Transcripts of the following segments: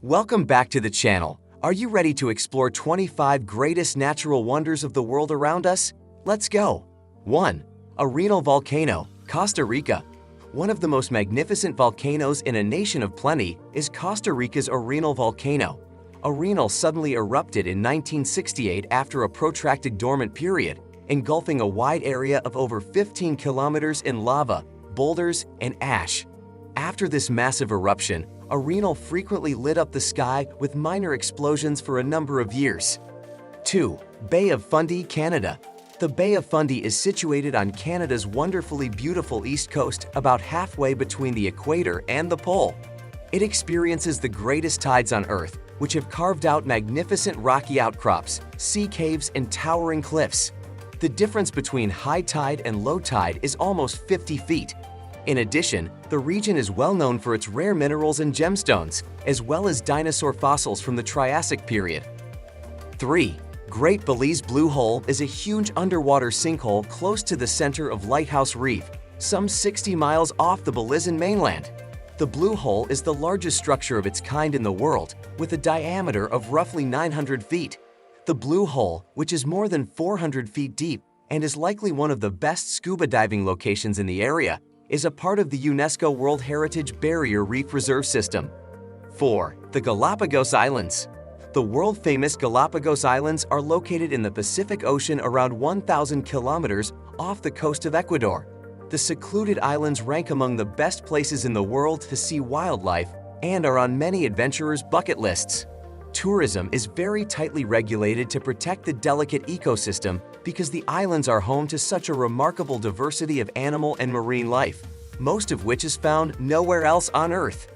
Welcome back to the channel. Are you ready to explore 25 greatest natural wonders of the world around us? Let's go! 1. Arenal Volcano, Costa Rica. One of the most magnificent volcanoes in a nation of plenty is Costa Rica's Arenal Volcano. Arenal suddenly erupted in 1968 after a protracted dormant period, engulfing a wide area of over 15 kilometers in lava, boulders, and ash. After this massive eruption, Arenal frequently lit up the sky with minor explosions for a number of years. 2. Bay of Fundy, Canada. The Bay of Fundy is situated on Canada's wonderfully beautiful east coast, about halfway between the equator and the pole. It experiences the greatest tides on Earth, which have carved out magnificent rocky outcrops, sea caves, and towering cliffs. The difference between high tide and low tide is almost 50 feet. In addition, the region is well known for its rare minerals and gemstones, as well as dinosaur fossils from the Triassic period. 3. Great Belize Blue Hole is a huge underwater sinkhole close to the center of Lighthouse Reef, some 60 miles off the Belizean mainland. The Blue Hole is the largest structure of its kind in the world, with a diameter of roughly 900 feet. The Blue Hole, which is more than 400 feet deep and is likely one of the best scuba diving locations in the area, is a part of the UNESCO World Heritage Barrier Reef Reserve System. 4. The Galapagos Islands. The world-famous Galapagos Islands are located in the Pacific Ocean around 1,000 kilometers off the coast of Ecuador. The secluded islands rank among the best places in the world to see wildlife and are on many adventurers' bucket lists. Tourism is very tightly regulated to protect the delicate ecosystem because the islands are home to such a remarkable diversity of animal and marine life, most of which is found nowhere else on Earth.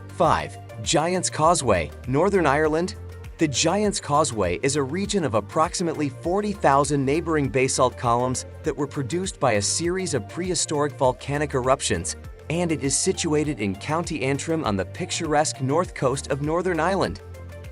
5. Giant's Causeway, Northern Ireland. The Giant's Causeway is a region of approximately 40,000 neighboring basalt columns that were produced by a series of prehistoric volcanic eruptions, and it is situated in County Antrim on the picturesque north coast of Northern Ireland.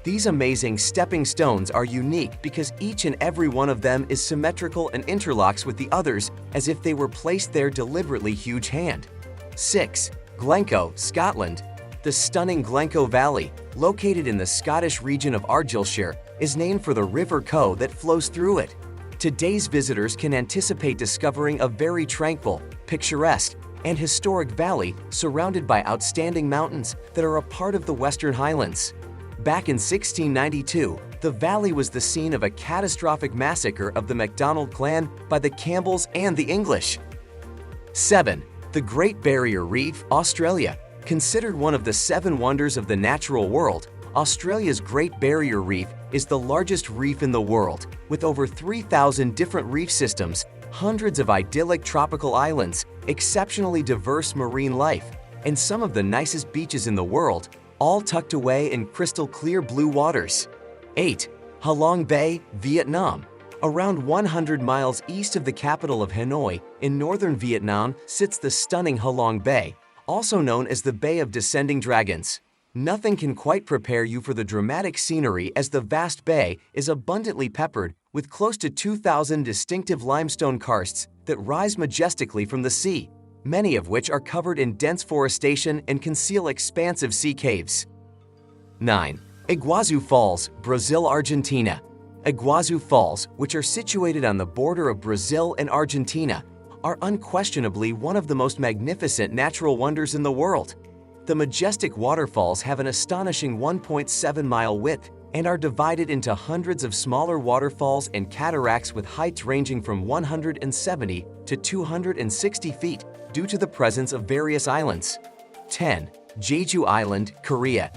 These amazing stepping stones are unique because each and every one of them is symmetrical and interlocks with the others as if they were placed there deliberately huge hand. 6. Glencoe, Scotland. The stunning Glencoe Valley, located in the Scottish region of Argyllshire, is named for the River Coe that flows through it. Today's visitors can anticipate discovering a very tranquil, picturesque, and historic valley surrounded by outstanding mountains that are a part of the Western Highlands. Back in 1692, the valley was the scene of a catastrophic massacre of the MacDonald clan by the Campbells and the English. 7. The Great Barrier Reef, Australia. Considered one of the 7 wonders of the natural world, Australia's Great Barrier Reef is the largest reef in the world, with over 3,000 different reef systems, hundreds of idyllic tropical islands, exceptionally diverse marine life, and some of the nicest beaches in the world, all tucked away in crystal clear blue waters. 8. Halong Bay, Vietnam. Around 100 miles east of the capital of Hanoi, in northern Vietnam, sits the stunning Halong Bay, also known as the Bay of Descending Dragons. Nothing can quite prepare you for the dramatic scenery, as the vast bay is abundantly peppered with close to 2,000 distinctive limestone karsts that rise majestically from the sea, many of which are covered in dense forestation and conceal expansive sea caves. 9. Iguazu Falls, Brazil, Argentina. Iguazu Falls, which are situated on the border of Brazil and Argentina, are unquestionably one of the most magnificent natural wonders in the world. The majestic waterfalls have an astonishing 1.7-mile width and are divided into hundreds of smaller waterfalls and cataracts with heights ranging from 170 to 260 feet due to the presence of various islands. 10. Jeju Island, Korea.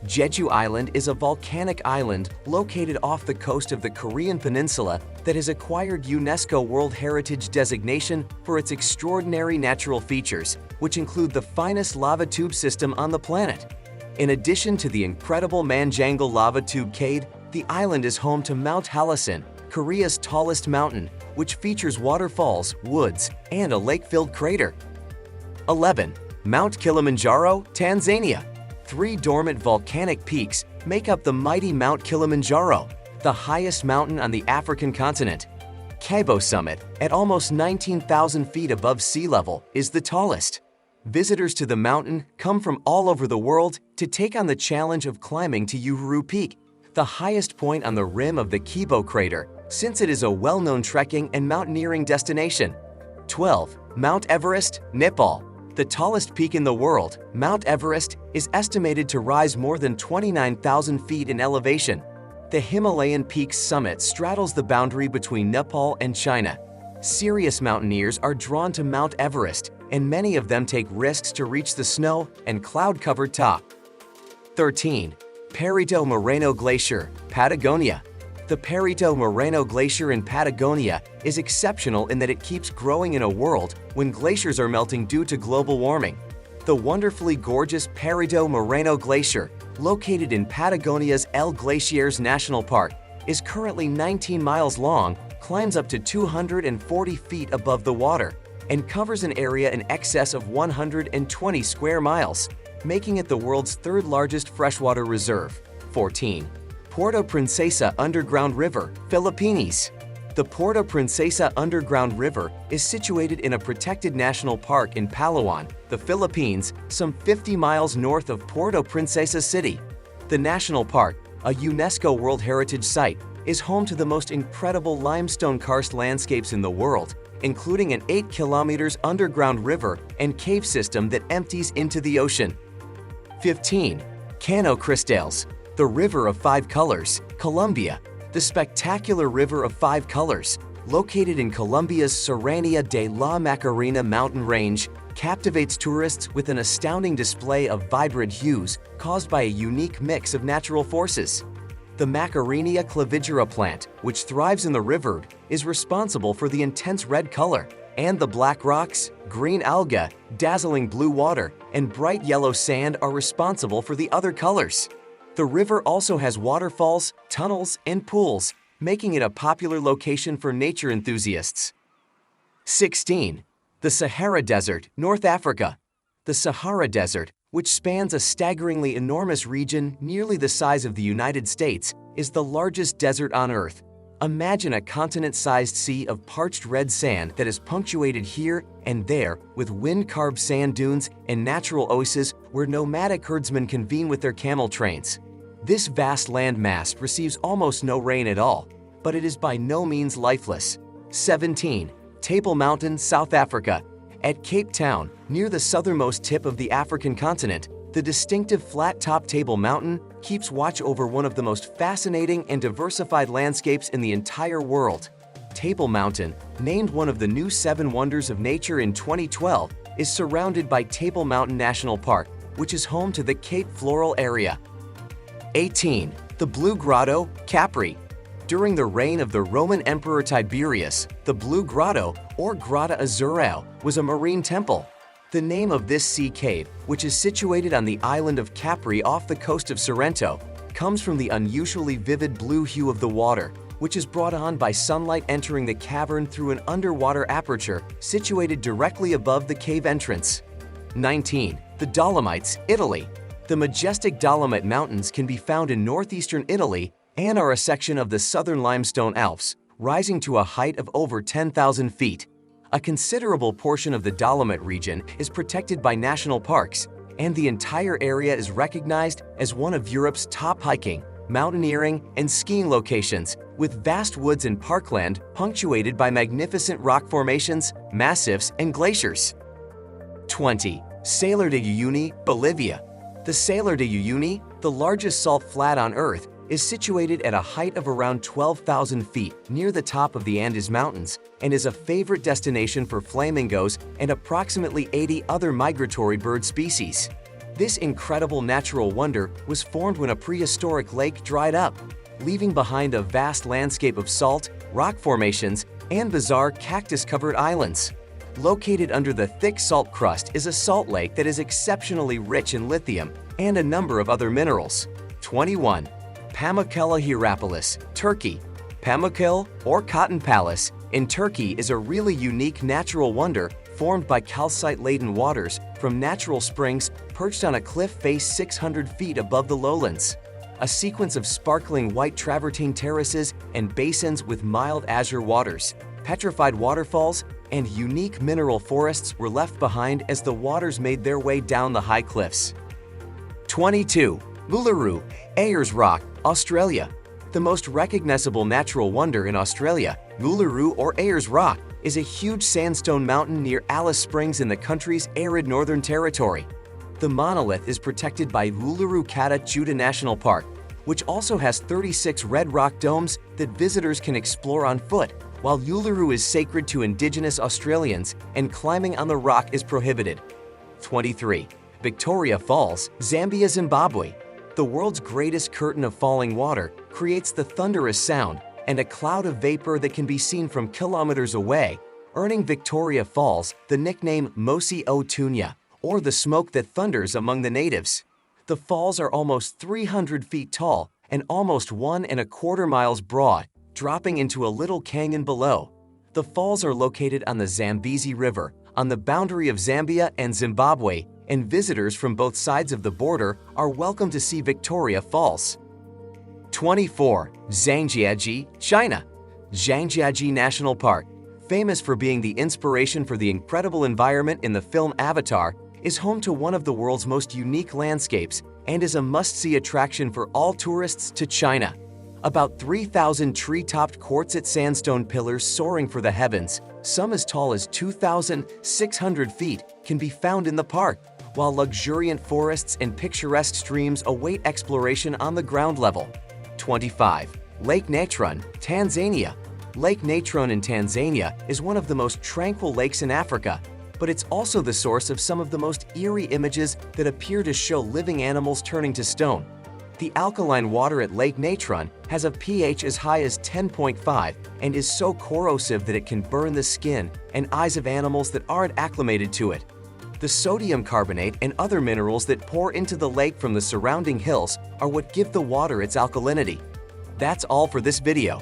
Jeju Island is a volcanic island located off the coast of the Korean peninsula that has acquired UNESCO World Heritage designation for its extraordinary natural features, which include the finest lava tube system on the planet. In addition to the incredible Manjangal lava tube cave, the island is home to Mount Halasan, Korea's tallest mountain, which features waterfalls, woods, and a lake-filled crater. 11. Mount Kilimanjaro, Tanzania. 3 dormant volcanic peaks make up the mighty Mount Kilimanjaro, the highest mountain on the African continent. Cabo Summit, at almost 19,000 feet above sea level, is the tallest. Visitors to the mountain come from all over the world to take on the challenge of climbing to Uhuru Peak, the highest point on the rim of the Kibo crater, since it is a well-known trekking and mountaineering destination. 12. Mount Everest, Nepal. The tallest peak in the world, Mount Everest, is estimated to rise more than 29,000 feet in elevation. The Himalayan peak's summit straddles the boundary between Nepal and China. Serious mountaineers are drawn to Mount Everest, and many of them take risks to reach the snow and cloud-covered top. 13. Perito Moreno Glacier, Patagonia. The Perito Moreno Glacier in Patagonia is exceptional in that it keeps growing in a world when glaciers are melting due to global warming. The wonderfully gorgeous Perito Moreno Glacier, located in Patagonia's El Glaciares National Park, is currently 19 miles long, climbs up to 240 feet above the water, and covers an area in excess of 120 square miles, making it the world's third largest freshwater reserve. 14. Puerto Princesa Underground River, Philippines. The Puerto Princesa Underground River is situated in a protected national park in Palawan, the Philippines, some 50 miles north of Puerto Princesa City. The national park, a UNESCO World Heritage Site, is home to the most incredible limestone karst landscapes in the world, including an 8 kilometers underground river and cave system that empties into the ocean. 15. Cano Cristales, the River of Five Colors, Colombia. The spectacular River of Five Colors, located in Colombia's Serranía de la Macarena mountain range, captivates tourists with an astounding display of vibrant hues caused by a unique mix of natural forces. The Macarenia clavigera plant, which thrives in the river, is responsible for the intense red color, and the black rocks, green alga, dazzling blue water, and bright yellow sand are responsible for the other colors. The river also has waterfalls, tunnels, and pools, making it a popular location for nature enthusiasts. 16. The Sahara Desert, North Africa. The Sahara Desert, which spans a staggeringly enormous region nearly the size of the United States, is the largest desert on Earth. Imagine a continent-sized sea of parched red sand that is punctuated here and there with wind-carved sand dunes and natural oases where nomadic herdsmen convene with their camel trains. This vast land mass receives almost no rain at all, but it is by no means lifeless. 17. Table Mountain, South Africa. At Cape Town, near the southernmost tip of the African continent, the distinctive flat-top Table Mountain keeps watch over one of the most fascinating and diversified landscapes in the entire world. Table Mountain, named one of the new 7 Wonders of Nature in 2012, is surrounded by Table Mountain National Park, which is home to the Cape Floral area. 18. The Blue Grotto, Capri. During the reign of the Roman Emperor Tiberius, the Blue Grotto, or Grotta Azzurra, was a marine temple. The name of this sea cave, which is situated on the island of Capri off the coast of Sorrento, comes from the unusually vivid blue hue of the water, which is brought on by sunlight entering the cavern through an underwater aperture situated directly above the cave entrance. 19. The Dolomites, Italy. The majestic Dolomite Mountains can be found in northeastern Italy and are a section of the southern limestone Alps, rising to a height of over 10,000 feet. A considerable portion of the Dolomite region is protected by national parks, and the entire area is recognized as one of Europe's top hiking, mountaineering, and skiing locations, with vast woods and parkland punctuated by magnificent rock formations, massifs, and glaciers. 20. Salar de Uyuni, Bolivia. The Salar de Uyuni, the largest salt flat on Earth, is situated at a height of around 12,000 feet near the top of the Andes Mountains and is a favorite destination for flamingos and approximately 80 other migratory bird species. This incredible natural wonder was formed when a prehistoric lake dried up, leaving behind a vast landscape of salt, rock formations, and bizarre cactus-covered islands. Located under the thick salt crust is a salt lake that is exceptionally rich in lithium and a number of other minerals. 21. Pamukkale Hierapolis, Turkey. Pamukkale, or Cotton Palace, in Turkey is a really unique natural wonder formed by calcite-laden waters from natural springs perched on a cliff face 600 feet above the lowlands. A sequence of sparkling white travertine terraces and basins with mild azure waters, petrified waterfalls, and unique mineral forests were left behind as the waters made their way down the high cliffs. 22. Uluru, Ayers Rock, Australia. The most recognizable natural wonder in Australia, Uluru or Ayers Rock, is a huge sandstone mountain near Alice Springs in the country's arid Northern Territory. The monolith is protected by Uluru Kata Tjuta National Park, which also has 36 red rock domes that visitors can explore on foot, while Uluru is sacred to Indigenous Australians and climbing on the rock is prohibited. 23. Victoria Falls, Zambia, Zimbabwe. The world's greatest curtain of falling water creates the thunderous sound and a cloud of vapor that can be seen from kilometers away, earning Victoria Falls the nickname Mosi o Tunya, or the smoke that thunders among the natives. The falls are almost 300 feet tall and almost 1.25 miles broad, dropping into a little canyon below. The falls are located on the Zambezi River, on the boundary of Zambia and Zimbabwe, and visitors from both sides of the border are welcome to see Victoria Falls. 24. Zhangjiajie, China. Zhangjiajie National Park, famous for being the inspiration for the incredible environment in the film Avatar, is home to one of the world's most unique landscapes and is a must-see attraction for all tourists to China. About 3,000 tree-topped quartzite sandstone pillars soaring for the heavens, some as tall as 2,600 feet, can be found in the park, while luxuriant forests and picturesque streams await exploration on the ground level. 25. Lake Natron, Tanzania. Lake Natron in Tanzania is one of the most tranquil lakes in Africa, but it's also the source of some of the most eerie images that appear to show living animals turning to stone. The alkaline water at Lake Natron has a pH as high as 10.5 and is so corrosive that it can burn the skin and eyes of animals that aren't acclimated to it. The sodium carbonate and other minerals that pour into the lake from the surrounding hills are what give the water its alkalinity. That's all for this video.